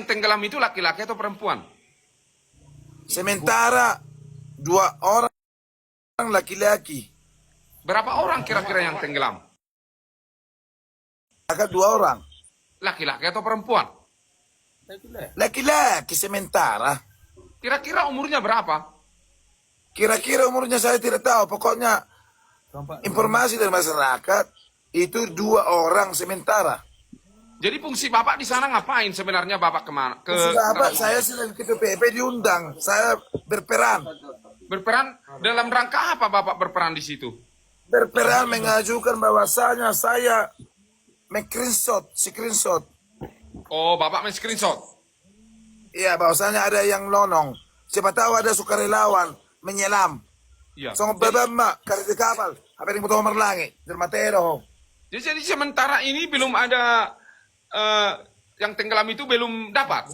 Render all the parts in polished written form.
yang tenggelam itu laki-laki atau perempuan? Sementara 2 orang laki-laki. Berapa orang kira-kira yang tenggelam? Ada 2 orang. Laki-laki atau perempuan? Laki-laki sementara. Kira-kira umurnya berapa? Kira-kira umurnya saya tidak tahu. Pokoknya informasi dari masyarakat itu 2 orang sementara. Jadi fungsi Bapak di sana ngapain sebenarnya Bapak kemana? Bapak, saya sedang ke PP diundang. Saya berperan. Berperan dalam rangka apa Bapak berperan di situ? Berperan mengajukan bahwasanya saya screenshot. Oh, Bapak men-screenshot. Iya, bahwasanya ada yang lonong. Siapa tahu ada sukarelawan menyelam. Iya. Song babama karet di kapal. Apa yang mau merlangi? Dermatero. Jadi sementara ini belum ada yang tenggelam itu belum dapat.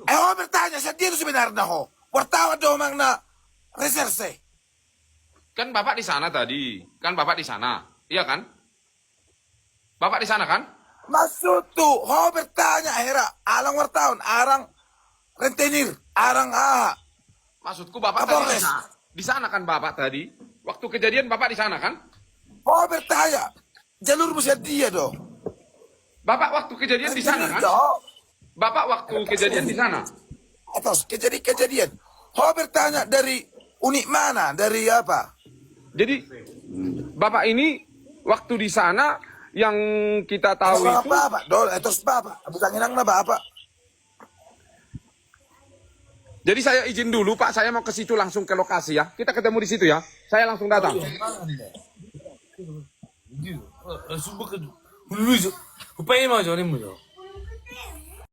Bertanya sa dito sebenarnya ho. Wartawan domang na reserse. Kan Bapak di sana tadi. Kan Bapak di sana. Iya kan? Bapak di sana kan? Maksud tu, bertanya hera alang wartawan, arang rentenir, arang aha. Maksudku Bapak Kapolres. tadi di sana kan Bapak tadi. Waktu kejadian Bapak di sana kan? Bertanya. Jalur musia dia dong. Bapak waktu kejadian di sana kan? Bapak waktu kejadian di sana. Atas kejadian. Bertanya dari unik mana? Dari apa? Jadi Bapak ini waktu di sana yang kita tahu itu Bapak, terus Bapak. Abutangin ang na Bapak. jadi saya izin dulu Pak, saya mau ke situ langsung ke lokasi ya. Kita ketemu di situ ya. Saya langsung datang. Luiz, o pai imagina, mulher.